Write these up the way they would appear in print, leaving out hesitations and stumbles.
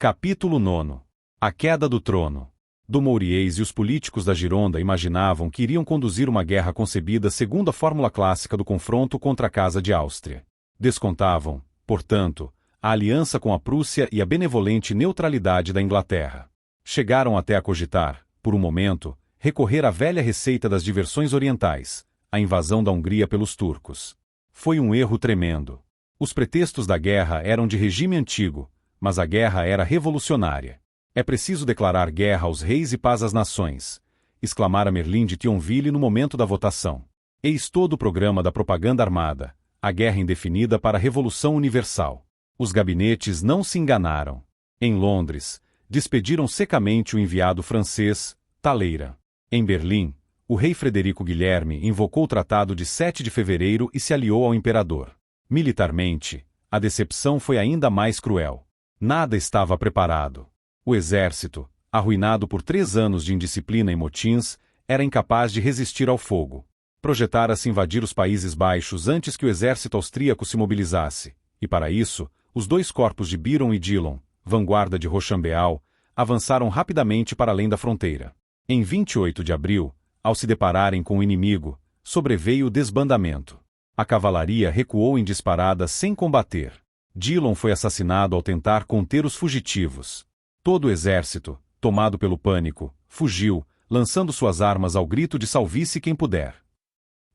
Capítulo 9. A queda do trono. Dumouriez e os políticos da Gironda imaginavam que iriam conduzir uma guerra concebida segundo a fórmula clássica do confronto contra a Casa de Áustria. Descontavam, portanto, a aliança com a Prússia e a benevolente neutralidade da Inglaterra. Chegaram até a cogitar, por um momento, recorrer à velha receita das diversões orientais, a invasão da Hungria pelos turcos. Foi um erro tremendo. Os pretextos da guerra eram de regime antigo, mas a guerra era revolucionária. É preciso declarar guerra aos reis e paz às nações, exclamara Merlin de Thionville no momento da votação. Eis todo o programa da propaganda armada, a guerra indefinida para a Revolução Universal. Os gabinetes não se enganaram. Em Londres, despediram secamente o enviado francês, Talleyrand. Em Berlim, o rei Frederico Guilherme invocou o Tratado de 7 de fevereiro e se aliou ao imperador. Militarmente, a decepção foi ainda mais cruel. Nada estava preparado. O exército, arruinado por 3 anos de indisciplina e motins, era incapaz de resistir ao fogo. Projetara-se invadir os Países Baixos antes que o exército austríaco se mobilizasse, e para isso, os 2 corpos de Biron e Dillon, vanguarda de Rochambeau, avançaram rapidamente para além da fronteira. Em 28 de abril, ao se depararem com o inimigo, sobreveio o desbandamento. A cavalaria recuou em disparada sem combater. Dillon foi assassinado ao tentar conter os fugitivos. Todo o exército, tomado pelo pânico, fugiu, lançando suas armas ao grito de salve-se quem puder.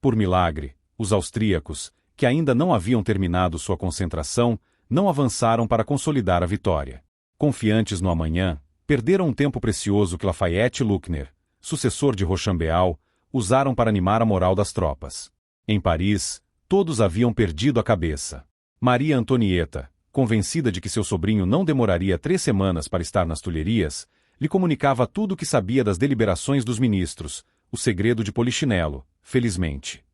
Por milagre, os austríacos, que ainda não haviam terminado sua concentração, não avançaram para consolidar a vitória. Confiantes no amanhã, perderam um tempo precioso que Lafayette e Luckner, sucessor de Rochambeau, usaram para animar a moral das tropas. Em Paris, todos haviam perdido a cabeça. Maria Antonieta, convencida de que seu sobrinho não demoraria 3 semanas para estar nas Tulherias, lhe comunicava tudo o que sabia das deliberações dos ministros, o segredo de Polichinelo, felizmente.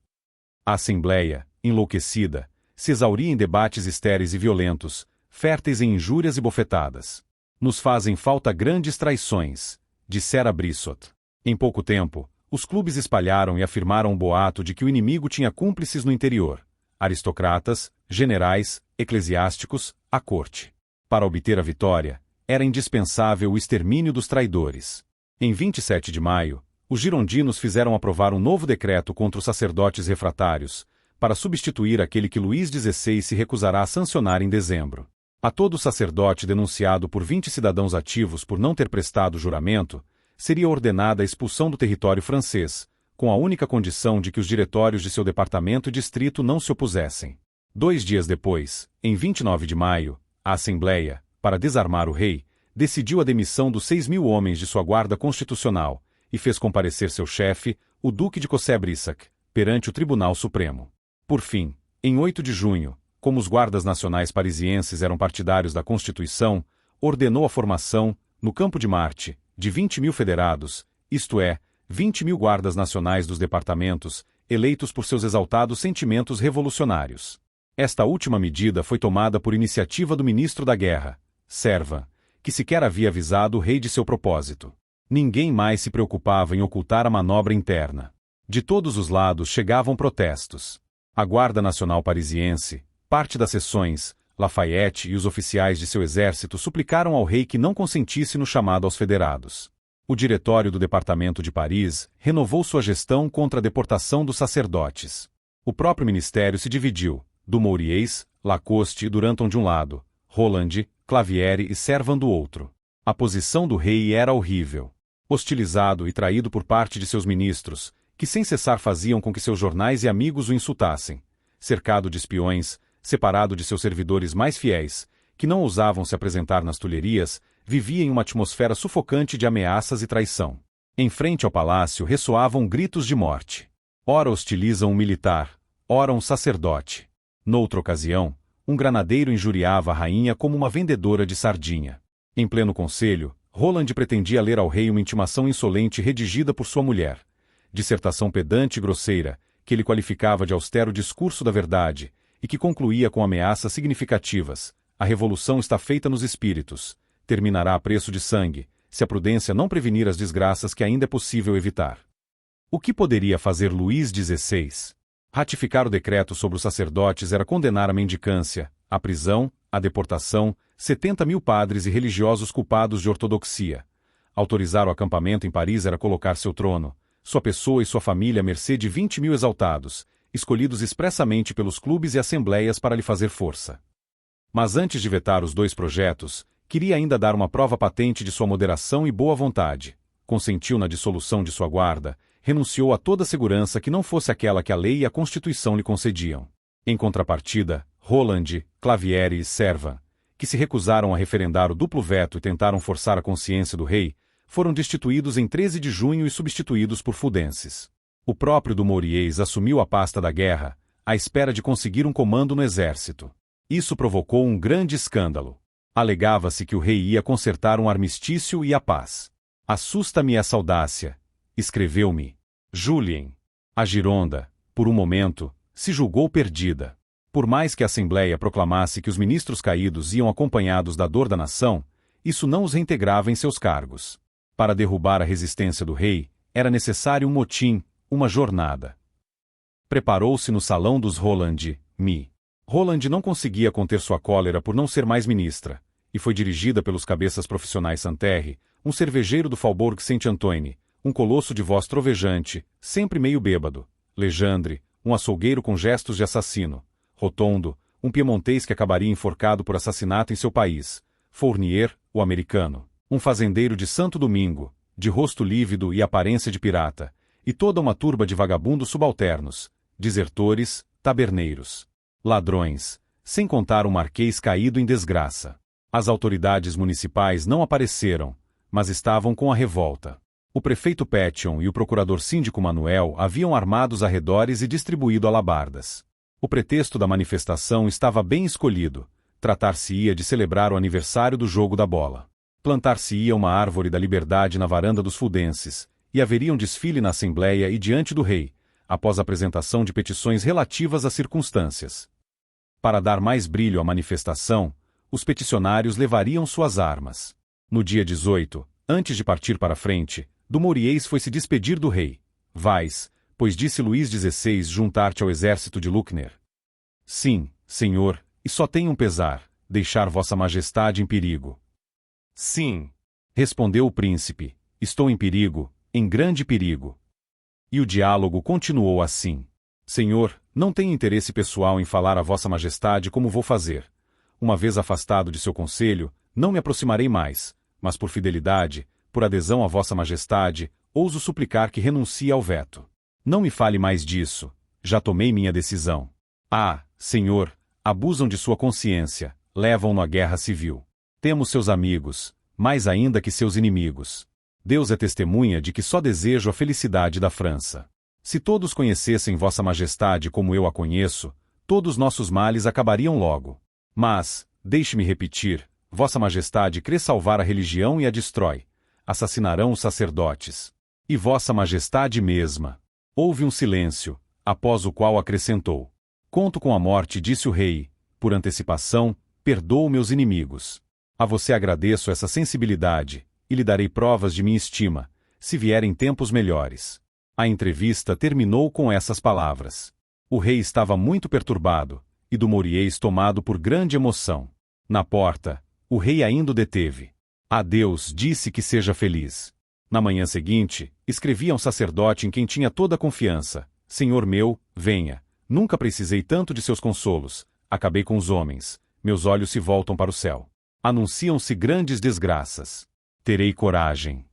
A Assembleia, enlouquecida, se exauria em debates estéreis e violentos, férteis em injúrias e bofetadas. Nos fazem falta grandes traições, dissera Brissot. Em pouco tempo, os clubes espalharam e afirmaram o boato de que o inimigo tinha cúmplices no interior. Aristocratas, generais, eclesiásticos, a corte. Para obter a vitória, era indispensável o extermínio dos traidores. Em 27 de maio, os girondinos fizeram aprovar um novo decreto contra os sacerdotes refratários, para substituir aquele que Luís XVI se recusará a sancionar em dezembro. A todo sacerdote denunciado por 20 cidadãos ativos por não ter prestado juramento, seria ordenada a expulsão do território francês, com a única condição de que os diretórios de seu departamento e distrito não se opusessem. 2 dias depois, em 29 de maio, a Assembleia, para desarmar o rei, decidiu a demissão dos 6.000 homens de sua guarda constitucional e fez comparecer seu chefe, o Duque de Cossé-Brissac, perante o Tribunal Supremo. Por fim, em 8 de junho, como os guardas nacionais parisienses eram partidários da Constituição, ordenou a formação, no Campo de Marte, de 20.000 federados, isto é, 20.000 guardas nacionais dos departamentos, eleitos por seus exaltados sentimentos revolucionários. Esta última medida foi tomada por iniciativa do ministro da Guerra, Servan, que sequer havia avisado o rei de seu propósito. Ninguém mais se preocupava em ocultar a manobra interna. De todos os lados chegavam protestos. A Guarda Nacional Parisiense, parte das seções, Lafayette e os oficiais de seu exército suplicaram ao rei que não consentisse no chamado aos federados. O diretório do Departamento de Paris renovou sua gestão contra a deportação dos sacerdotes. O próprio ministério se dividiu, Dumouriez, Lacoste e Duranton de um lado, Roland, Clavière e Servan do outro. A posição do rei era horrível. Hostilizado e traído por parte de seus ministros, que sem cessar faziam com que seus jornais e amigos o insultassem. Cercado de espiões, separado de seus servidores mais fiéis, que não ousavam se apresentar nas Tulherias, vivia em uma atmosfera sufocante de ameaças e traição. Em frente ao palácio ressoavam gritos de morte. Ora hostilizam um militar, ora um sacerdote. Noutra ocasião, um granadeiro injuriava a rainha como uma vendedora de sardinha. Em pleno conselho, Roland pretendia ler ao rei uma intimação insolente redigida por sua mulher. Dissertação pedante e grosseira, que ele qualificava de austero discurso da verdade, e que concluía com ameaças significativas. A revolução está feita nos espíritos. Terminará a preço de sangue, se a prudência não prevenir as desgraças que ainda é possível evitar. O que poderia fazer Luís XVI? Ratificar o decreto sobre os sacerdotes era condenar a mendicância, a prisão, a deportação, 70.000 padres e religiosos culpados de ortodoxia. Autorizar o acampamento em Paris era colocar seu trono, sua pessoa e sua família à mercê de 20.000 exaltados, escolhidos expressamente pelos clubes e assembleias para lhe fazer força. Mas antes de vetar os 2 projetos, queria ainda dar uma prova patente de sua moderação e boa vontade. Consentiu na dissolução de sua guarda, renunciou a toda segurança que não fosse aquela que a lei e a Constituição lhe concediam. Em contrapartida, Roland, Clavière e Servan, que se recusaram a referendar o duplo veto e tentaram forçar a consciência do rei, foram destituídos em 13 de junho e substituídos por Fuldenses. O próprio Dumouriez assumiu a pasta da guerra, à espera de conseguir um comando no exército. Isso provocou um grande escândalo. Alegava-se que o rei ia concertar um armistício e a paz. Assusta-me essa audácia, escreveu-me Julien. A Gironda, por um momento, se julgou perdida. Por mais que a Assembleia proclamasse que os ministros caídos iam acompanhados da dor da nação, isso não os reintegrava em seus cargos. Para derrubar a resistência do rei, era necessário um motim, uma jornada. Preparou-se no salão dos Roland, Roland não conseguia conter sua cólera por não ser mais ministra, e foi dirigida pelos cabeças profissionais Santerre, um cervejeiro do Faubourg Saint-Antoine, um colosso de voz trovejante, sempre meio bêbado, Legendre, um açougueiro com gestos de assassino, Rotondo, um piemontês que acabaria enforcado por assassinato em seu país, Fournier, o americano, um fazendeiro de Santo Domingo, de rosto lívido e aparência de pirata, e toda uma turba de vagabundos subalternos, desertores, taberneiros, ladrões, sem contar um marquês caído em desgraça. As autoridades municipais não apareceram, mas estavam com a revolta. O prefeito Pétion e o procurador síndico Manuel haviam armado os arredores e distribuído alabardas. O pretexto da manifestação estava bem escolhido. Tratar-se-ia de celebrar o aniversário do jogo da bola. Plantar-se-ia uma árvore da liberdade na varanda dos Fuldenses, e haveria um desfile na Assembleia e diante do rei, após a apresentação de petições relativas às circunstâncias. Para dar mais brilho à manifestação, os peticionários levariam suas armas. No dia 18, antes de partir para a frente, Dumouriez foi se despedir do rei. Vais, pois disse Luís XVI juntar-te ao exército de Luckner. Sim, senhor, e só tenho um pesar, deixar vossa majestade em perigo. Sim, respondeu o príncipe, estou em perigo, em grande perigo. E o diálogo continuou assim. Senhor, não tenho interesse pessoal em falar a vossa majestade como vou fazer. Uma vez afastado de seu conselho, não me aproximarei mais, mas por fidelidade, por adesão a vossa majestade, ouso suplicar que renuncie ao veto. Não me fale mais disso, já tomei minha decisão. Ah, senhor, abusam de sua consciência, levam-no à guerra civil. Temos seus amigos, mais ainda que seus inimigos. Deus é testemunha de que só desejo a felicidade da França. Se todos conhecessem vossa majestade como eu a conheço, todos nossos males acabariam logo. Mas, deixe-me repetir, vossa majestade crê salvar a religião e a destrói. Assassinarão os sacerdotes. E vossa majestade mesma. Houve um silêncio, após o qual acrescentou. Conto com a morte, disse o rei, por antecipação, perdoo meus inimigos. A você agradeço essa sensibilidade, e lhe darei provas de minha estima, se vierem tempos melhores. A entrevista terminou com essas palavras. O rei estava muito perturbado, e Dumouriez tomado por grande emoção. Na porta, o rei ainda o deteve. Adeus, disse que seja feliz. Na manhã seguinte, escrevi a um sacerdote em quem tinha toda a confiança. Senhor meu, venha. Nunca precisei tanto de seus consolos. Acabei com os homens. Meus olhos se voltam para o céu. Anunciam-se grandes desgraças. Terei coragem.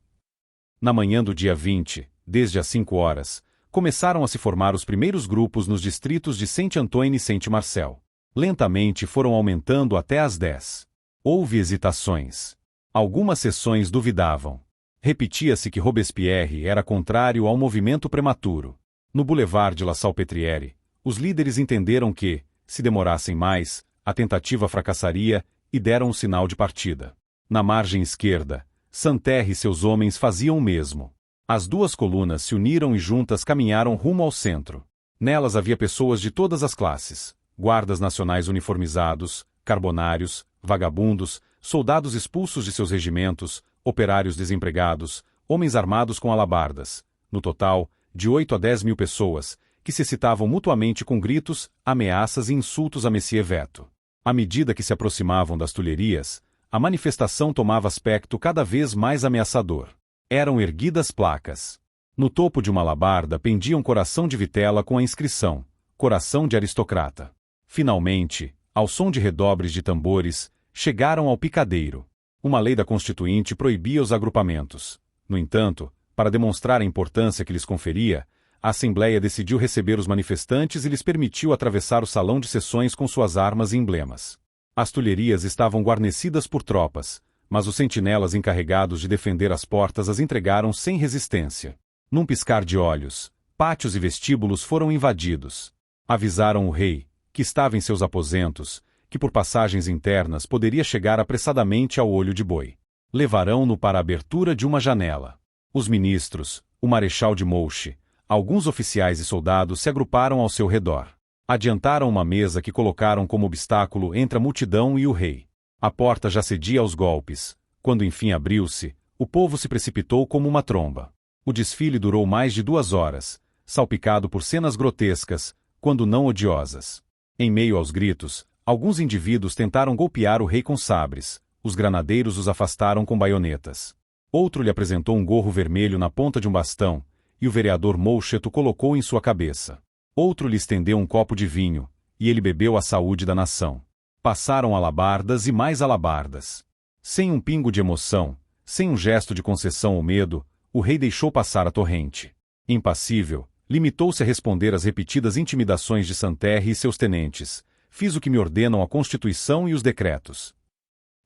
Na manhã do dia 20, desde as 5 horas, começaram a se formar os primeiros grupos nos distritos de Saint-Antoine e Saint-Marcel. Lentamente foram aumentando até às 10. Houve hesitações. Algumas seções duvidavam. Repetia-se que Robespierre era contrário ao movimento prematuro. No Boulevard de La Salpêtrière, os líderes entenderam que, se demorassem mais, a tentativa fracassaria e deram um sinal de partida. Na margem esquerda, Santerre e seus homens faziam o mesmo. As duas colunas se uniram e juntas caminharam rumo ao centro. Nelas havia pessoas de todas as classes, guardas nacionais uniformizados, carbonários, vagabundos, soldados expulsos de seus regimentos, operários desempregados, homens armados com alabardas, no total, de 8 a 10 mil pessoas, que se excitavam mutuamente com gritos, ameaças e insultos a Messier Veto. À medida que se aproximavam das Tulherias, a manifestação tomava aspecto cada vez mais ameaçador. Eram erguidas placas. No topo de uma alabarda pendia um coração de vitela com a inscrição: Coração de Aristocrata. Finalmente, ao som de redobres de tambores, chegaram ao picadeiro. Uma lei da Constituinte proibia os agrupamentos. No entanto, para demonstrar a importância que lhes conferia, a Assembleia decidiu receber os manifestantes e lhes permitiu atravessar o salão de sessões com suas armas e emblemas. As tulherias estavam guarnecidas por tropas, mas os sentinelas encarregados de defender as portas as entregaram sem resistência. Num piscar de olhos, pátios e vestíbulos foram invadidos. Avisaram o rei, que estava em seus aposentos, que por passagens internas poderia chegar apressadamente ao olho de boi. Levarão-no para a abertura de uma janela. Os ministros, o marechal de Mouchy, alguns oficiais e soldados se agruparam ao seu redor. Adiantaram uma mesa que colocaram como obstáculo entre a multidão e o rei. A porta já cedia aos golpes. Quando enfim abriu-se, o povo se precipitou como uma tromba. O desfile durou mais de 2 horas, salpicado por cenas grotescas, quando não odiosas. Em meio aos gritos, alguns indivíduos tentaram golpear o rei com sabres. Os granadeiros os afastaram com baionetas. Outro lhe apresentou um gorro vermelho na ponta de um bastão, e o vereador Mouchet o colocou em sua cabeça. Outro lhe estendeu um copo de vinho, e ele bebeu a saúde da nação. Passaram alabardas e mais alabardas. Sem um pingo de emoção, sem um gesto de concessão ou medo, o rei deixou passar a torrente. Impassível, limitou-se a responder às repetidas intimidações de Santerre e seus tenentes: fiz o que me ordenam a Constituição e os decretos.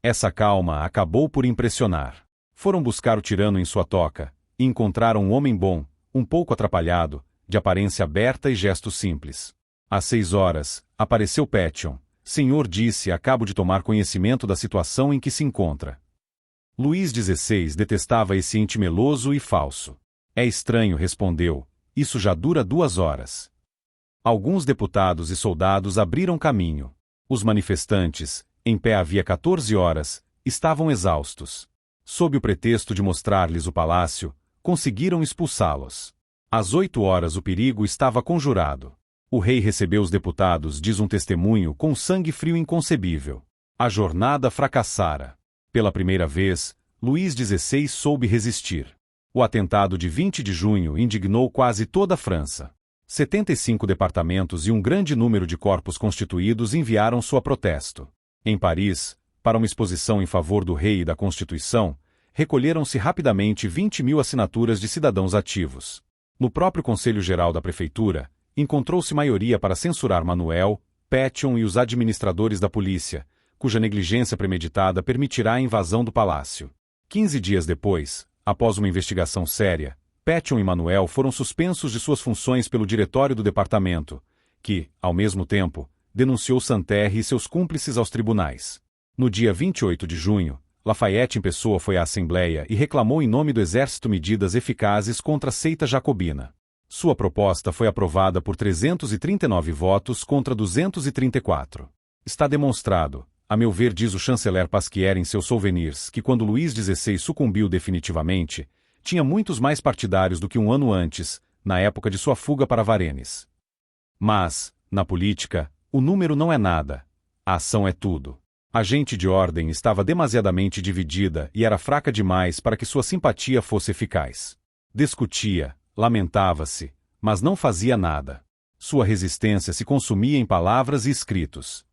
Essa calma acabou por impressionar. Foram buscar o tirano em sua toca, e encontraram um homem bom, um pouco atrapalhado, de aparência aberta e gestos simples. Às 6 horas, apareceu Pétion. Senhor, disse, acabo de tomar conhecimento da situação em que se encontra. Luís XVI detestava esse ente meloso e falso. É estranho, respondeu. Isso já dura 2 horas. Alguns deputados e soldados abriram caminho. Os manifestantes, em pé havia 14 horas, estavam exaustos. Sob o pretexto de mostrar-lhes o palácio, conseguiram expulsá-los. Às 8 horas o perigo estava conjurado. O rei recebeu os deputados, diz um testemunho, com sangue frio inconcebível. A jornada fracassara. Pela primeira vez, Luís XVI soube resistir. O atentado de 20 de junho indignou quase toda a França. 75 departamentos e um grande número de corpos constituídos enviaram sua protesto. Em Paris, para uma exposição em favor do rei e da Constituição, recolheram-se rapidamente 20.000 assinaturas de cidadãos ativos. No próprio Conselho Geral da Prefeitura, encontrou-se maioria para censurar Manuel, Pétion e os administradores da polícia, cuja negligência premeditada permitirá a invasão do palácio. 15 dias depois, após uma investigação séria, Pétion e Manuel foram suspensos de suas funções pelo diretório do departamento, que, ao mesmo tempo, denunciou Santerre e seus cúmplices aos tribunais. No dia 28 de junho, Lafayette em pessoa foi à Assembleia e reclamou em nome do Exército medidas eficazes contra a seita jacobina. Sua proposta foi aprovada por 339 votos contra 234. Está demonstrado, a meu ver, diz o chanceler Pasquier em seus souvenirs, que quando Luís XVI sucumbiu definitivamente, tinha muitos mais partidários do que um ano antes, na época de sua fuga para Varennes. Mas, na política, o número não é nada. A ação é tudo. A gente de ordem estava demasiadamente dividida e era fraca demais para que sua simpatia fosse eficaz. Discutia, lamentava-se, mas não fazia nada. Sua resistência se consumia em palavras e escritos.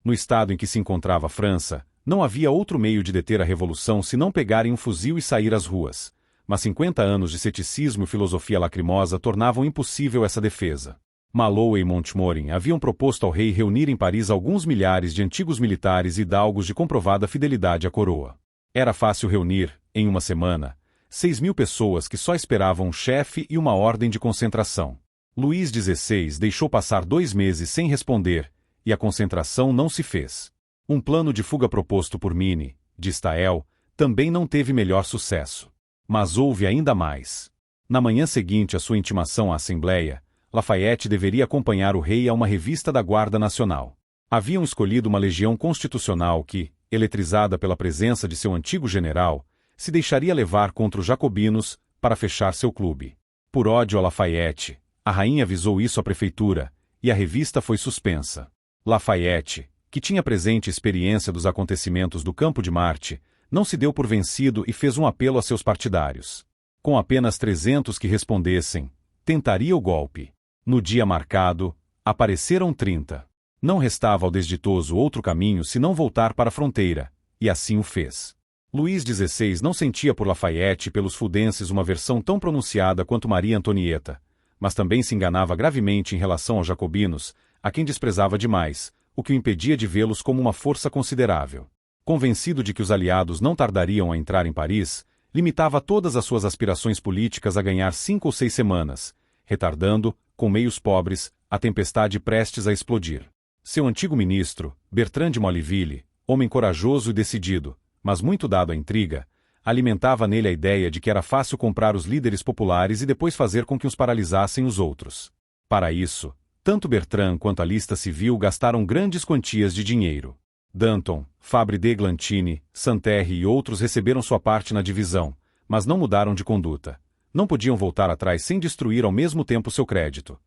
No estado em que se encontrava a França, não havia outro meio de deter a revolução senão pegarem um fuzil e sair às ruas. Mas 50 anos de ceticismo e filosofia lacrimosa tornavam impossível essa defesa. Malloy e Montmorin haviam proposto ao rei reunir em Paris alguns milhares de antigos militares e hidalgos de comprovada fidelidade à coroa. Era fácil reunir, em uma semana, 6.000 pessoas que só esperavam um chefe e uma ordem de concentração. Luís XVI deixou passar 2 meses sem responder, e a concentração não se fez. Um plano de fuga proposto por Mine, de Staël, também não teve melhor sucesso. Mas houve ainda mais. Na manhã seguinte à sua intimação à Assembleia, Lafayette deveria acompanhar o rei a uma revista da Guarda Nacional. Haviam escolhido uma legião constitucional que, eletrizada pela presença de seu antigo general, se deixaria levar contra os jacobinos para fechar seu clube. Por ódio a Lafayette, a rainha avisou isso à prefeitura, e a revista foi suspensa. Lafayette, que tinha presente experiência dos acontecimentos do Campo de Marte, não se deu por vencido e fez um apelo a seus partidários. Com apenas 300 que respondessem, tentaria o golpe. No dia marcado, apareceram 30. Não restava ao desditoso outro caminho senão voltar para a fronteira, e assim o fez. Luís XVI não sentia por Lafayette e pelos fuldenses uma versão tão pronunciada quanto Maria Antonieta, mas também se enganava gravemente em relação aos jacobinos, a quem desprezava demais, o que o impedia de vê-los como uma força considerável. Convencido de que os aliados não tardariam a entrar em Paris, limitava todas as suas aspirações políticas a ganhar 5 ou 6 semanas, retardando, com meios pobres, a tempestade prestes a explodir. Seu antigo ministro, Bertrand de Molleville, homem corajoso e decidido, mas muito dado à intriga, alimentava nele a ideia de que era fácil comprar os líderes populares e depois fazer com que os paralisassem os outros. Para isso, tanto Bertrand quanto a lista civil gastaram grandes quantias de dinheiro. Danton, Fabre d'Églantine, Santerre e outros receberam sua parte na divisão, mas não mudaram de conduta. Não podiam voltar atrás sem destruir ao mesmo tempo seu crédito.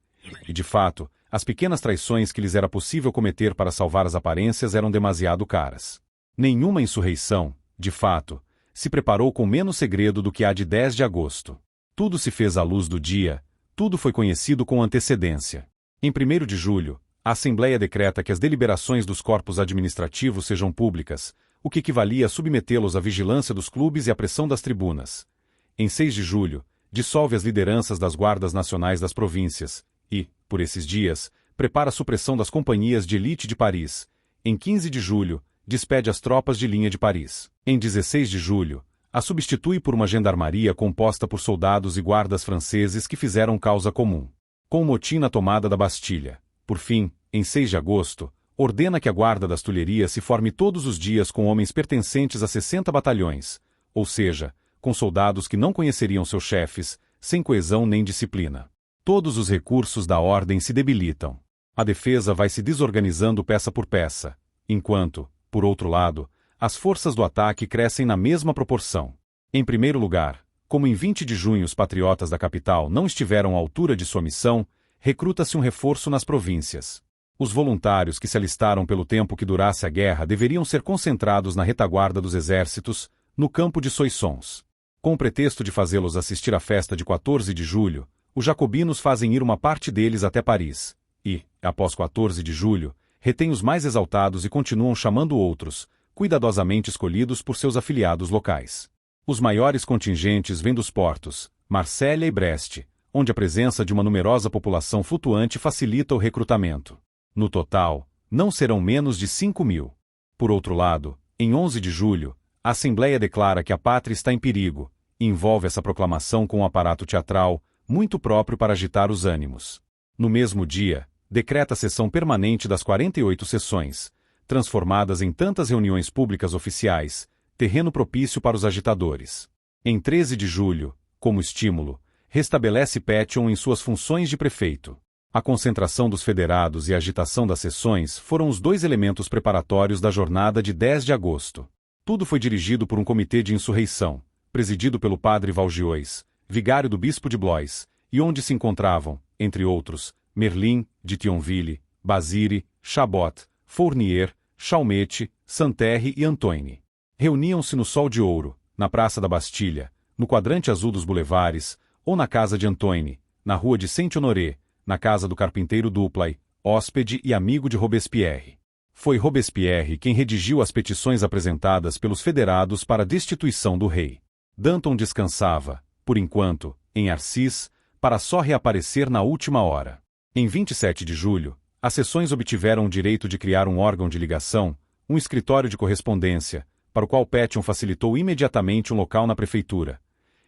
E, de fato, as pequenas traições que lhes era possível cometer para salvar as aparências eram demasiado caras. Nenhuma insurreição, de fato, se preparou com menos segredo do que a de 10 de agosto. Tudo se fez à luz do dia, tudo foi conhecido com antecedência. Em 1º de julho, a Assembleia decreta que as deliberações dos corpos administrativos sejam públicas, o que equivalia a submetê-los à vigilância dos clubes e à pressão das tribunas. Em 6 de julho, dissolve as lideranças das guardas nacionais das províncias e, por esses dias, prepara a supressão das companhias de elite de Paris. Em 15 de julho, despede as tropas de linha de Paris. Em 16 de julho, a substitui por uma gendarmaria composta por soldados e guardas franceses que fizeram causa comum. Com o motim na tomada da Bastilha. Por fim, em 6 de agosto, ordena que a guarda das Tulherias se forme todos os dias com homens pertencentes a 60 batalhões, ou seja, com soldados que não conheceriam seus chefes, sem coesão nem disciplina. Todos os recursos da ordem se debilitam. A defesa vai se desorganizando peça por peça, enquanto, por outro lado, as forças do ataque crescem na mesma proporção. Em primeiro lugar, como em 20 de junho os patriotas da capital não estiveram à altura de sua missão, recruta-se um reforço nas províncias. Os voluntários que se alistaram pelo tempo que durasse a guerra deveriam ser concentrados na retaguarda dos exércitos, no campo de Soissons. Com o pretexto de fazê-los assistir à festa de 14 de julho, os jacobinos fazem ir uma parte deles até Paris, e, após 14 de julho, retêm os mais exaltados e continuam chamando outros, cuidadosamente escolhidos por seus afiliados locais. Os maiores contingentes vêm dos portos, Marsella e Brest, onde a presença de uma numerosa população flutuante facilita o recrutamento. No total, não serão menos de 5.000. Por outro lado, em 11 de julho, a Assembleia declara que a pátria está em perigo, e envolve essa proclamação com um aparato teatral, muito próprio para agitar os ânimos. No mesmo dia, decreta a sessão permanente das 48 sessões, transformadas em tantas reuniões públicas oficiais, terreno propício para os agitadores. Em 13 de julho, como estímulo, restabelece Pétion em suas funções de prefeito. A concentração dos federados e a agitação das sessões foram os 2 elementos preparatórios da jornada de 10 de agosto. Tudo foi dirigido por um comitê de insurreição, presidido pelo padre Valgiois, vigário do bispo de Blois, e onde se encontravam, entre outros, Merlin, de Thionville, Basire, Chabot, Fournier, Chalmette, Santerre e Antoine. Reuniam-se no Sol de Ouro, na Praça da Bastilha, no quadrante azul dos bulevares, ou na casa de Antoine, na rua de Saint-Honoré, na casa do carpinteiro Duplay, hóspede e amigo de Robespierre. Foi Robespierre quem redigiu as petições apresentadas pelos federados para a destituição do rei. Danton descansava, por enquanto, em Arcis, para só reaparecer na última hora. Em 27 de julho, as sessões obtiveram o direito de criar um órgão de ligação, um escritório de correspondência, para o qual Pétion facilitou imediatamente um local na prefeitura.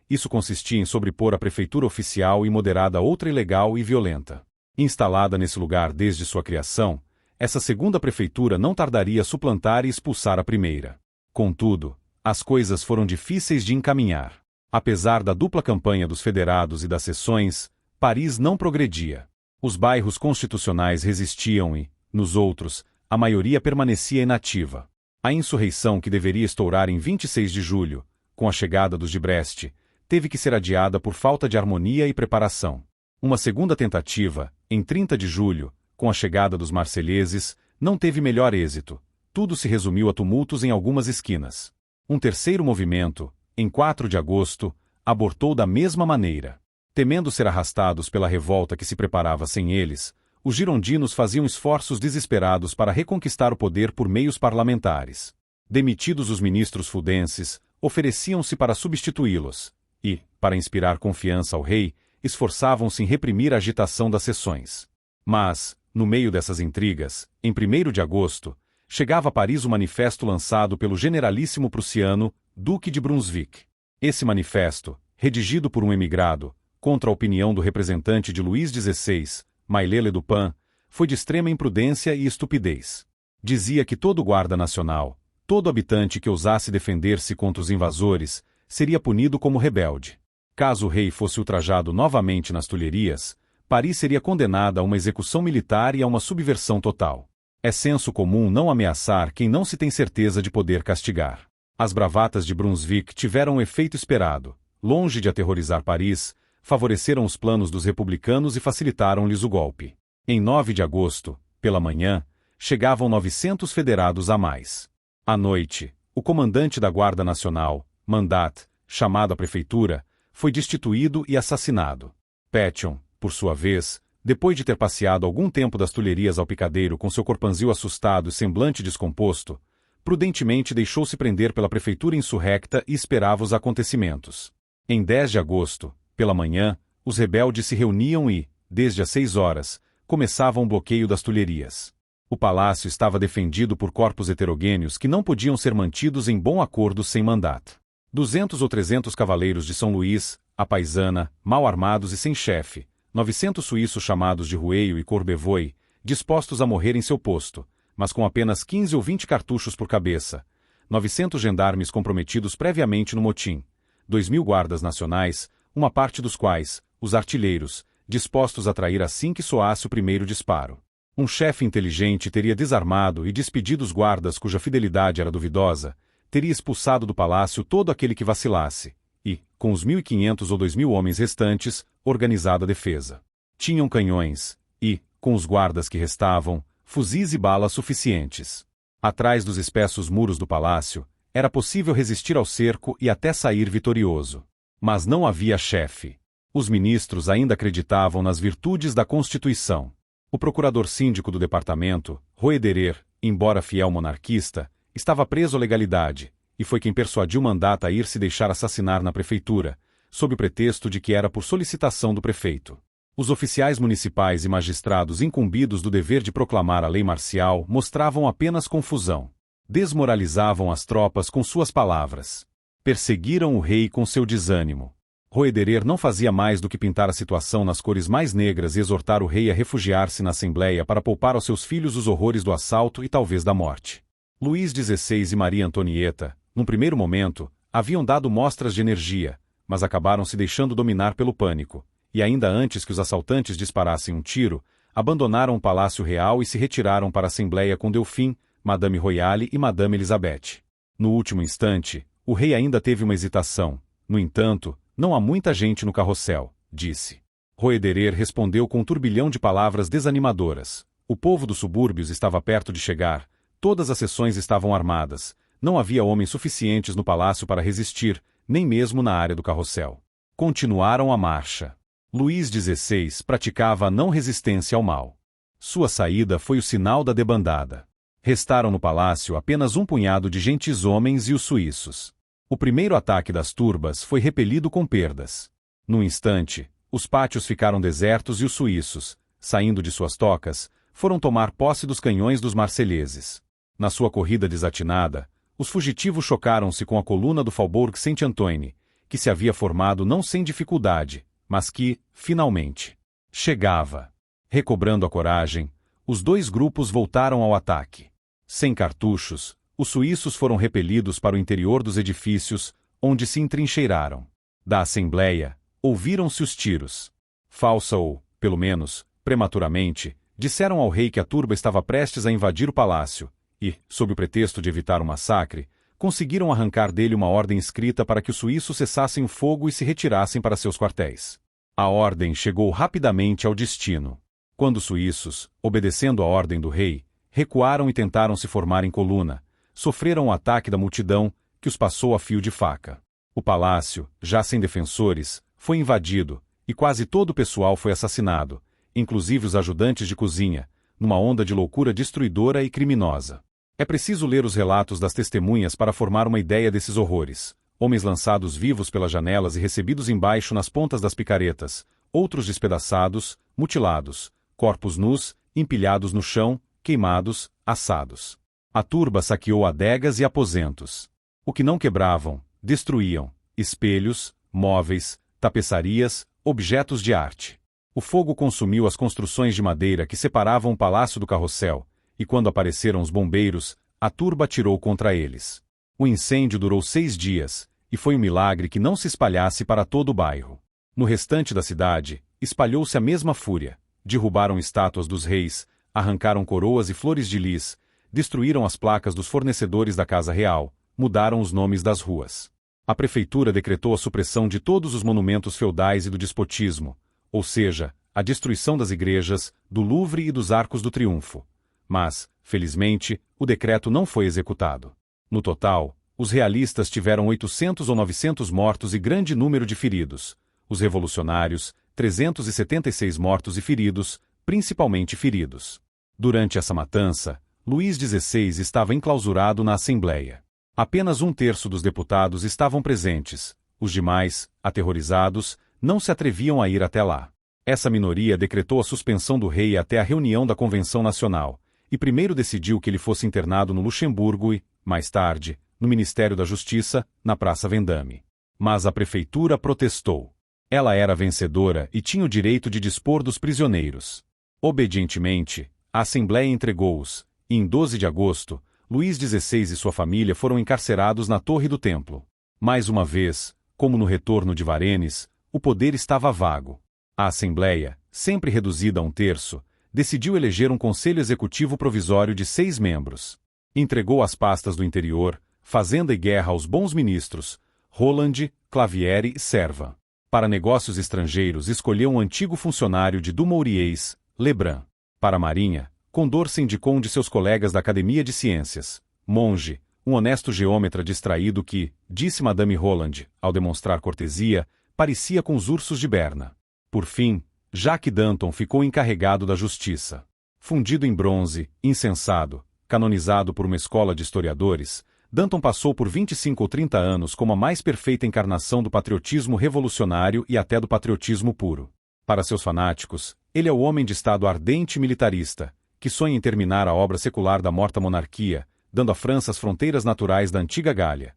Isso consistia em sobrepor a prefeitura oficial e moderada a outra ilegal e violenta. Instalada nesse lugar desde sua criação, essa segunda prefeitura não tardaria a suplantar e expulsar a primeira. Contudo, as coisas foram difíceis de encaminhar. Apesar da dupla campanha dos federados e das seções, Paris não progredia. Os bairros constitucionais resistiam e, nos outros, a maioria permanecia inativa. A insurreição que deveria estourar em 26 de julho, com a chegada dos de Brest, teve que ser adiada por falta de harmonia e preparação. Uma segunda tentativa, em 30 de julho, com a chegada dos marselheses, não teve melhor êxito. Tudo se resumiu a tumultos em algumas esquinas. Um terceiro movimento, em 4 de agosto, abortou da mesma maneira. Temendo ser arrastados pela revolta que se preparava sem eles, os girondinos faziam esforços desesperados para reconquistar o poder por meios parlamentares. Demitidos os ministros fuldenses, ofereciam-se para substituí-los, e, para inspirar confiança ao rei, esforçavam-se em reprimir a agitação das sessões. Mas, no meio dessas intrigas, em 1º de agosto, chegava a Paris o manifesto lançado pelo generalíssimo prussiano, Duque de Brunswick. Esse manifesto, redigido por um emigrado, contra a opinião do representante de Luís XVI, Maillé Dupin, foi de extrema imprudência e estupidez. Dizia que todo guarda nacional, todo habitante que ousasse defender-se contra os invasores, seria punido como rebelde. Caso o rei fosse ultrajado novamente nas Tulherias, Paris seria condenada a uma execução militar e a uma subversão total. É senso comum não ameaçar quem não se tem certeza de poder castigar. As bravatas de Brunswick tiveram o efeito esperado. Longe de aterrorizar Paris, favoreceram os planos dos republicanos e facilitaram-lhes o golpe. Em 9 de agosto, pela manhã, chegavam 900 federados a mais. À noite, o comandante da Guarda Nacional, Mandat, chamado à prefeitura, foi destituído e assassinado. Pétion, por sua vez, depois de ter passeado algum tempo das Tulherias ao picadeiro com seu corpanzil assustado e semblante descomposto, prudentemente deixou-se prender pela prefeitura insurrecta e esperava os acontecimentos. Em 10 de agosto, pela manhã, os rebeldes se reuniam e, desde as 6 horas, começavam o bloqueio das Tulherias. O palácio estava defendido por corpos heterogêneos que não podiam ser mantidos em bom acordo sem mandato. 200 ou 300 cavaleiros de São Luís, a paisana, mal armados e sem chefe, 900 suíços chamados de Rueil e Courbevoie, dispostos a morrer em seu posto, mas com apenas 15 ou 20 cartuchos por cabeça, 900 gendarmes comprometidos previamente no motim, 2.000 guardas nacionais, uma parte dos quais, os artilheiros, dispostos a trair assim que soasse o primeiro disparo. Um chefe inteligente teria desarmado e despedido os guardas cuja fidelidade era duvidosa, teria expulsado do palácio todo aquele que vacilasse, e, com os 1.500 ou 2.000 homens restantes, organizado a defesa. Tinham canhões, e, com os guardas que restavam, fuzis e balas suficientes. Atrás dos espessos muros do palácio, era possível resistir ao cerco e até sair vitorioso. Mas não havia chefe. Os ministros ainda acreditavam nas virtudes da Constituição. O procurador síndico do departamento, Roederer, embora fiel monarquista, estava preso à legalidade, e foi quem persuadiu Mandat a ir se deixar assassinar na prefeitura, sob o pretexto de que era por solicitação do prefeito. Os oficiais municipais e magistrados incumbidos do dever de proclamar a lei marcial mostravam apenas confusão. Desmoralizavam as tropas com suas palavras. Perseguiram o rei com seu desânimo. Roederer não fazia mais do que pintar a situação nas cores mais negras e exortar o rei a refugiar-se na Assembleia para poupar aos seus filhos os horrores do assalto e talvez da morte. Luís XVI e Maria Antonieta, num primeiro momento, haviam dado mostras de energia, mas acabaram se deixando dominar pelo pânico, e ainda antes que os assaltantes disparassem um tiro, abandonaram o Palácio Real e se retiraram para a Assembleia com Delphine, Madame Royale e Madame Elisabeth. No último instante, o rei ainda teve uma hesitação. No entanto, não há muita gente no carrossel, disse. Roederer respondeu com um turbilhão de palavras desanimadoras. O povo dos subúrbios estava perto de chegar, todas as seções estavam armadas, não havia homens suficientes no palácio para resistir, nem mesmo na área do carrossel. Continuaram a marcha. Luís XVI praticava a não resistência ao mal. Sua saída foi o sinal da debandada. Restaram no palácio apenas um punhado de gentis homens e os suíços. O primeiro ataque das turbas foi repelido com perdas. Num instante, os pátios ficaram desertos e os suíços, saindo de suas tocas, foram tomar posse dos canhões dos marselheses. Na sua corrida desatinada, os fugitivos chocaram-se com a coluna do Faubourg Saint-Antoine, que se havia formado não sem dificuldade, mas que, finalmente, chegava. Recobrando a coragem, os dois grupos voltaram ao ataque. Sem cartuchos, os suíços foram repelidos para o interior dos edifícios, onde se entrincheiraram. Da Assembleia, ouviram-se os tiros. Falsa ou, pelo menos, prematuramente, disseram ao rei que a turba estava prestes a invadir o palácio, e, sob o pretexto de evitar um massacre, conseguiram arrancar dele uma ordem escrita para que os suíços cessassem o fogo e se retirassem para seus quartéis. A ordem chegou rapidamente ao destino. Quando os suíços, obedecendo a ordem do rei, recuaram e tentaram se formar em coluna, sofreram o ataque da multidão, que os passou a fio de faca. O palácio, já sem defensores, foi invadido, e quase todo o pessoal foi assassinado, inclusive os ajudantes de cozinha, numa onda de loucura destruidora e criminosa. É preciso ler os relatos das testemunhas para formar uma ideia desses horrores. Homens lançados vivos pelas janelas e recebidos embaixo nas pontas das picaretas, outros despedaçados, mutilados, corpos nus, empilhados no chão, queimados, assados. A turba saqueou adegas e aposentos. O que não quebravam, destruíam: espelhos, móveis, tapeçarias, objetos de arte. O fogo consumiu as construções de madeira que separavam o palácio do carrossel, e quando apareceram os bombeiros, a turba atirou contra eles. O incêndio durou 6 dias, e foi um milagre que não se espalhasse para todo o bairro. No restante da cidade, espalhou-se a mesma fúria. Derrubaram estátuas dos reis, arrancaram coroas e flores de lis, destruíram as placas dos fornecedores da Casa Real, mudaram os nomes das ruas. A prefeitura decretou a supressão de todos os monumentos feudais e do despotismo, ou seja, a destruição das igrejas, do Louvre e dos Arcos do Triunfo. Mas, felizmente, o decreto não foi executado. No total, os realistas tiveram 800 ou 900 mortos e grande número de feridos. Os revolucionários, 376 mortos e feridos, principalmente feridos. Durante essa matança, Luís XVI estava enclausurado na Assembleia. Apenas 1/3 dos deputados estavam presentes. Os demais, aterrorizados, não se atreviam a ir até lá. Essa minoria decretou a suspensão do rei até a reunião da Convenção Nacional, e primeiro decidiu que ele fosse internado no Luxemburgo e, mais tarde, no Ministério da Justiça, na Praça Vendôme. Mas a prefeitura protestou. Ela era vencedora e tinha o direito de dispor dos prisioneiros. Obedientemente, a Assembleia entregou-os, e em 12 de agosto, Luís XVI e sua família foram encarcerados na Torre do Templo. Mais uma vez, como no retorno de Varennes, o poder estava vago. A Assembleia, sempre reduzida a 1/3, decidiu eleger um Conselho Executivo Provisório de 6 membros. Entregou as pastas do interior, Fazenda e Guerra aos bons ministros, Roland, Clavière e Servan. Para negócios estrangeiros escolheu um antigo funcionário de Dumouriez, Lebrun. Para a Marinha, Condorcet indicou um de seus colegas da Academia de Ciências, Monge, um honesto geômetra distraído que, disse Madame Roland, ao demonstrar cortesia, parecia com os ursos de Berna. Por fim, Jacques Danton ficou encarregado da justiça. Fundido em bronze, insensado, canonizado por uma escola de historiadores, Danton passou por 25 ou 30 anos como a mais perfeita encarnação do patriotismo revolucionário e até do patriotismo puro. Para seus fanáticos, ele é o homem de Estado ardente e militarista, que sonha em terminar a obra secular da morta monarquia, dando à França as fronteiras naturais da antiga Gália.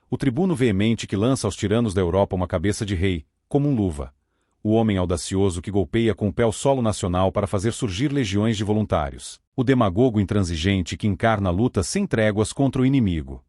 O tribuno veemente que lança aos tiranos da Europa uma cabeça de rei, como um luva. O homem audacioso que golpeia com o pé o solo nacional para fazer surgir legiões de voluntários. O demagogo intransigente que encarna a luta sem tréguas contra o inimigo.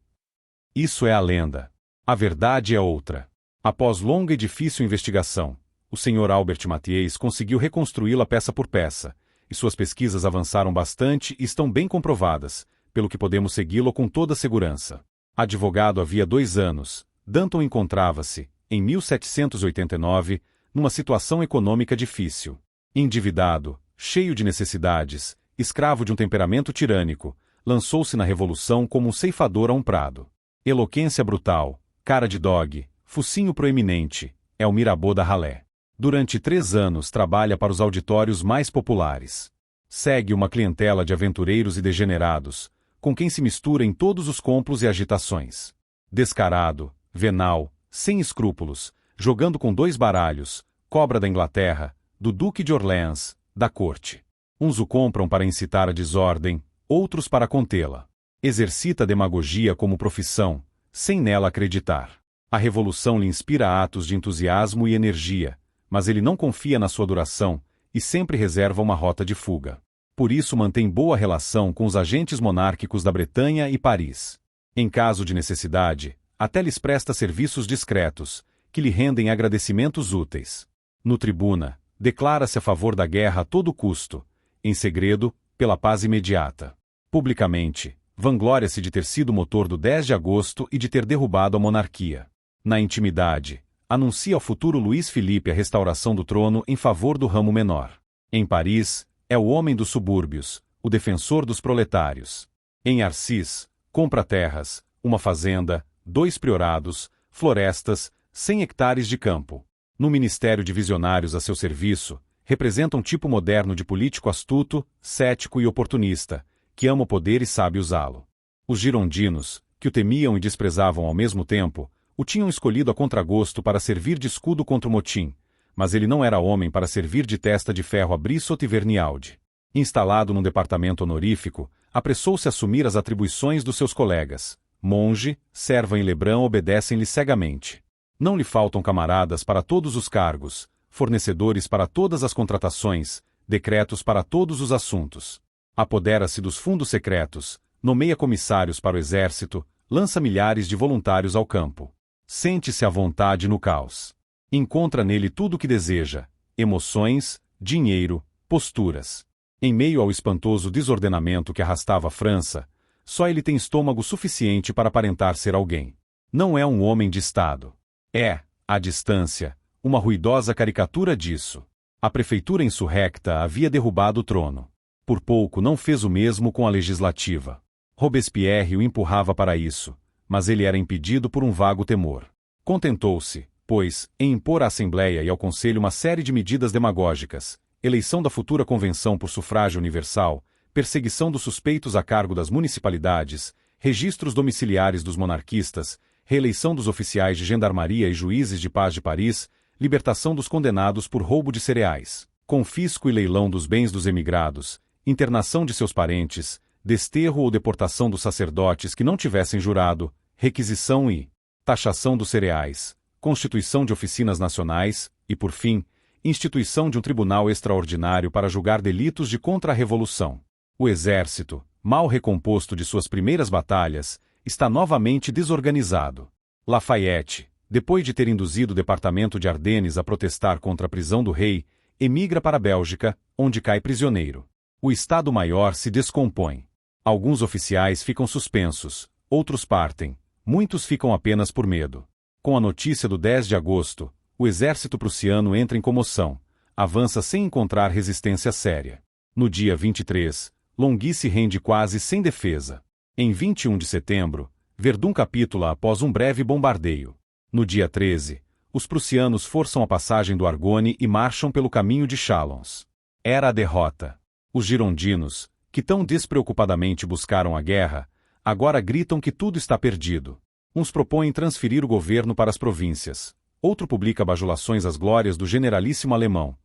Isso é a lenda. A verdade é outra. Após longa e difícil investigação, o Sr. Albert Mathiez conseguiu reconstruí-la peça por peça, e suas pesquisas avançaram bastante e estão bem comprovadas, pelo que podemos segui-lo com toda segurança. Advogado havia 2 anos, Danton encontrava-se, em 1789, numa situação econômica difícil. Endividado, cheio de necessidades, escravo de um temperamento tirânico, lançou-se na revolução como um ceifador a um prado. Eloquência brutal, cara de dog, focinho proeminente, é o Mirabeau da ralé. Durante 3 anos trabalha para os auditórios mais populares. Segue uma clientela de aventureiros e degenerados, com quem se mistura em todos os complos e agitações. Descarado, venal, sem escrúpulos, jogando com 2 baralhos, cobra da Inglaterra, do Duque de Orleans, da corte. Uns o compram para incitar a desordem, outros para contê-la. Exercita a demagogia como profissão, sem nela acreditar. A revolução lhe inspira atos de entusiasmo e energia, mas ele não confia na sua duração e sempre reserva uma rota de fuga. Por isso mantém boa relação com os agentes monárquicos da Bretanha e Paris. Em caso de necessidade, até lhes presta serviços discretos, que lhe rendem agradecimentos úteis. No Tribuna, declara-se a favor da guerra a todo custo, em segredo, pela paz imediata. Publicamente, vanglória-se de ter sido o motor do 10 de agosto e de ter derrubado a monarquia. Na intimidade, anuncia ao futuro Luís Filipe a restauração do trono em favor do ramo menor. Em Paris, é o homem dos subúrbios, o defensor dos proletários. Em Arcis, compra terras, uma fazenda, 2 priorados, florestas, 100 hectares de campo. No ministério de visionários a seu serviço, representa um tipo moderno de político astuto, cético e oportunista, que ama o poder e sabe usá-lo. Os girondinos, que o temiam e desprezavam ao mesmo tempo, o tinham escolhido a contragosto para servir de escudo contra o motim, mas ele não era homem para servir de testa de ferro a Brissot e Vergniaud. Instalado num departamento honorífico, apressou-se a assumir as atribuições dos seus colegas. Monge, Servan e Lebrun obedecem-lhe cegamente. Não lhe faltam camaradas para todos os cargos, fornecedores para todas as contratações, decretos para todos os assuntos. Apodera-se dos fundos secretos, nomeia comissários para o exército, lança milhares de voluntários ao campo. Sente-se à vontade no caos. Encontra nele tudo o que deseja: emoções, dinheiro, posturas. Em meio ao espantoso desordenamento que arrastava a França, só ele tem estômago suficiente para aparentar ser alguém. Não é um homem de Estado. É, à distância, uma ruidosa caricatura disso. A prefeitura insurrecta havia derrubado o trono. Por pouco não fez o mesmo com a legislativa. Robespierre o empurrava para isso, mas ele era impedido por um vago temor. Contentou-se, pois, em impor à Assembleia e ao Conselho uma série de medidas demagógicas: eleição da futura convenção por sufrágio universal, perseguição dos suspeitos a cargo das municipalidades, registros domiciliares dos monarquistas, reeleição dos oficiais de gendarmaria e juízes de paz de Paris, libertação dos condenados por roubo de cereais, confisco e leilão dos bens dos emigrados, internação de seus parentes, desterro ou deportação dos sacerdotes que não tivessem jurado, requisição e taxação dos cereais, constituição de oficinas nacionais e, por fim, instituição de um tribunal extraordinário para julgar delitos de contra-revolução. O exército, mal recomposto de suas primeiras batalhas, está novamente desorganizado. Lafayette, depois de ter induzido o departamento de Ardennes a protestar contra a prisão do rei, emigra para a Bélgica, onde cai prisioneiro. O Estado-Maior se descompõe. Alguns oficiais ficam suspensos, outros partem, muitos ficam apenas por medo. Com a notícia do 10 de agosto, o exército prussiano entra em comoção, avança sem encontrar resistência séria. No dia 23, Longwy se rende quase sem defesa. Em 21 de setembro, Verdun capitula após um breve bombardeio. No dia 13, os prussianos forçam a passagem do Argonne e marcham pelo caminho de Chalons. Era a derrota. Os girondinos, que tão despreocupadamente buscaram a guerra, agora gritam que tudo está perdido. Uns propõem transferir o governo para as províncias. Outro publica bajulações às glórias do generalíssimo alemão.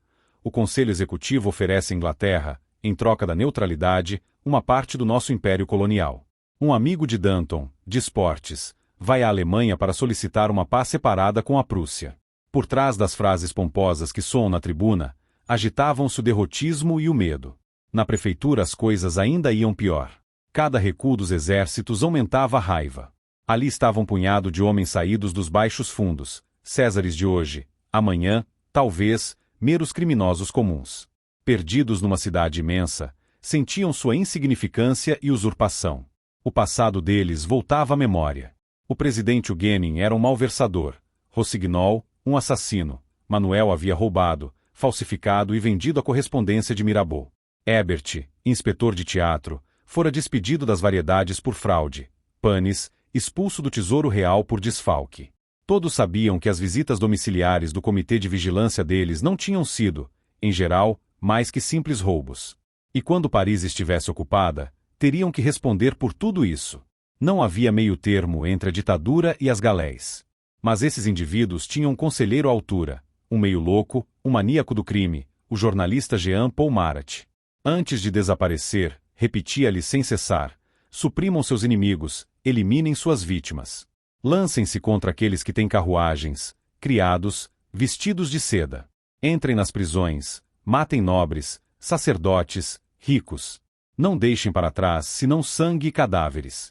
O Conselho Executivo oferece à Inglaterra, em troca da neutralidade, uma parte do nosso império colonial. Um amigo de Danton, de esportes, vai à Alemanha para solicitar uma paz separada com a Prússia. Por trás das frases pomposas que soam na tribuna, agitavam-se o derrotismo e o medo. Na prefeitura as coisas ainda iam pior. Cada recuo dos exércitos aumentava a raiva. Ali estava um punhado de homens saídos dos baixos fundos, Césares de hoje, amanhã, talvez, meros criminosos comuns. Perdidos numa cidade imensa, sentiam sua insignificância e usurpação. O passado deles voltava à memória. O presidente Huguenin era um malversador, Rossignol, um assassino, Manuel havia roubado, falsificado e vendido a correspondência de Mirabeau. Hebert, inspetor de teatro, fora despedido das variedades por fraude. Panis, expulso do Tesouro Real por desfalque. Todos sabiam que as visitas domiciliares do comitê de vigilância deles não tinham sido, em geral, mais que simples roubos. E quando Paris estivesse ocupada, teriam que responder por tudo isso. Não havia meio termo entre a ditadura e as galés. Mas esses indivíduos tinham um conselheiro à altura, um meio louco, um maníaco do crime, o jornalista Jean Paul Marat. Antes de desaparecer, repetia-lhe sem cessar: suprimam seus inimigos, eliminem suas vítimas. Lancem-se contra aqueles que têm carruagens, criados, vestidos de seda. Entrem nas prisões, matem nobres, sacerdotes, ricos. Não deixem para trás senão sangue e cadáveres.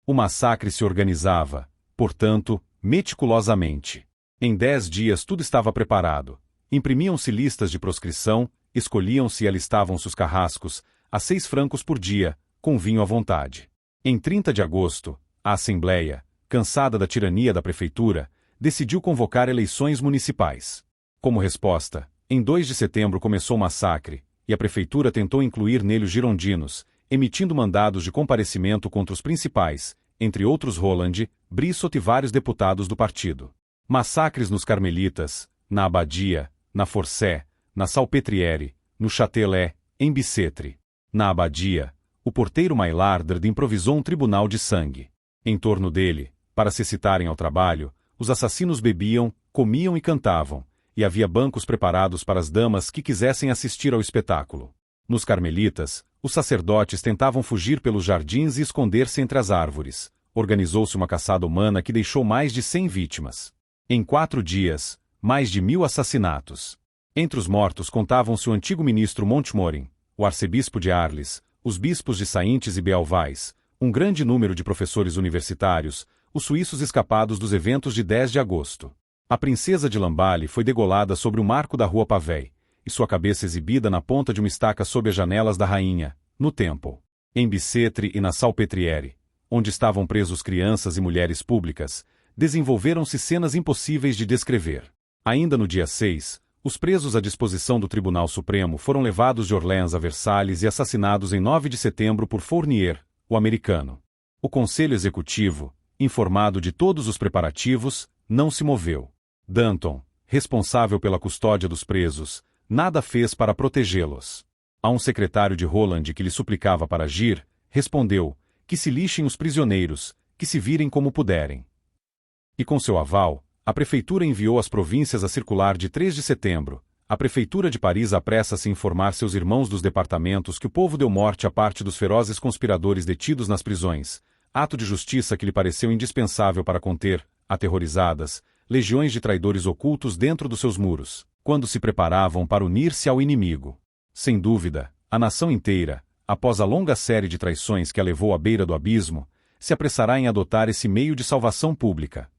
O massacre se organizava, portanto, meticulosamente. Em 10 dias tudo estava preparado. Imprimiam-se listas de proscrição, escolhiam-se e alistavam-se os carrascos, a 6 francos por dia, com vinho à vontade. Em 30 de agosto, a Assembleia, cansada da tirania da prefeitura, decidiu convocar eleições municipais. Como resposta, em 2 de setembro começou o massacre, e a prefeitura tentou incluir nele os girondinos, emitindo mandados de comparecimento contra os principais, entre outros Roland, Brissot e vários deputados do partido. Massacres nos Carmelitas, na Abadia, na Forcé, na Salpêtrière, no Châtelet, em Bicêtre. Na Abadia, o porteiro Maillard improvisou um tribunal de sangue. Em torno dele, para se excitarem ao trabalho, os assassinos bebiam, comiam e cantavam, e havia bancos preparados para as damas que quisessem assistir ao espetáculo. Nos Carmelitas, os sacerdotes tentavam fugir pelos jardins e esconder-se entre as árvores. Organizou-se uma caçada humana que deixou mais de 100 vítimas. Em 4 dias, mais de 1000 assassinatos. Entre os mortos contavam-se o antigo ministro Montmorin, o arcebispo de Arles, os bispos de Saintes e Beauvais, um grande número de professores universitários, os suíços escapados dos eventos de 10 de agosto. A princesa de Lamballe foi degolada sobre o marco da rua Pavei, e sua cabeça exibida na ponta de uma estaca sob as janelas da rainha, no Temple. Em Bicêtre e na Salpêtrière, onde estavam presos crianças e mulheres públicas, desenvolveram-se cenas impossíveis de descrever. Ainda no dia 6, os presos à disposição do Tribunal Supremo foram levados de Orléans a Versalhes e assassinados em 9 de setembro por Fournier, o americano. O Conselho Executivo, informado de todos os preparativos, não se moveu. Danton, responsável pela custódia dos presos, nada fez para protegê-los. A um secretário de Roland que lhe suplicava para agir, respondeu: que se lixem os prisioneiros, que se virem como puderem. E com seu aval, a prefeitura enviou às províncias a circular de 3 de setembro. A prefeitura de Paris apressa-se em informar seus irmãos dos departamentos que o povo deu morte à parte dos ferozes conspiradores detidos nas prisões, ato de justiça que lhe pareceu indispensável para conter, aterrorizadas, legiões de traidores ocultos dentro dos seus muros, quando se preparavam para unir-se ao inimigo. Sem dúvida, a nação inteira, após a longa série de traições que a levou à beira do abismo, se apressará em adotar esse meio de salvação pública.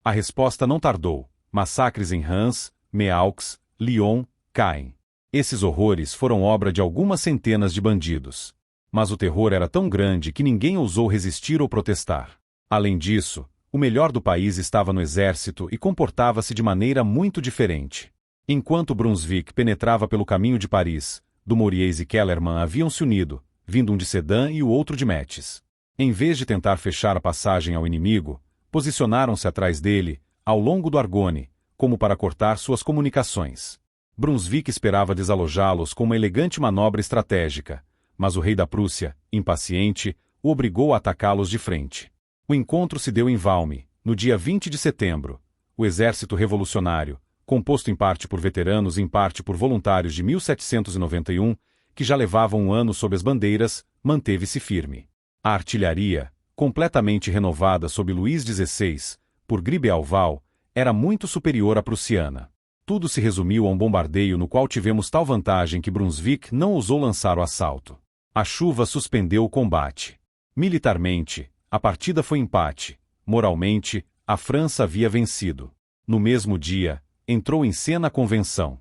A resposta não tardou: massacres em Reims, Meaux, Lyon, Caen. Esses horrores foram obra de algumas centenas de bandidos. Mas o terror era tão grande que ninguém ousou resistir ou protestar. Além disso, o melhor do país estava no exército e comportava-se de maneira muito diferente. Enquanto Brunswick penetrava pelo caminho de Paris, Dumouriez e Kellermann haviam se unido, vindo um de Sedan e o outro de Metz. Em vez de tentar fechar a passagem ao inimigo, posicionaram-se atrás dele, ao longo do Argonne, como para cortar suas comunicações. Brunswick esperava desalojá-los com uma elegante manobra estratégica, mas o rei da Prússia, impaciente, o obrigou a atacá-los de frente. O encontro se deu em Valmy, no dia 20 de setembro. O exército revolucionário, composto em parte por veteranos e em parte por voluntários de 1791, que já levavam um ano sob as bandeiras, manteve-se firme. A artilharia, completamente renovada sob Luís XVI, por Gribeauval, era muito superior à prussiana. Tudo se resumiu a um bombardeio no qual tivemos tal vantagem que Brunswick não ousou lançar o assalto. A chuva suspendeu o combate. Militarmente, a partida foi empate. Moralmente, a França havia vencido. No mesmo dia, entrou em cena a Convenção.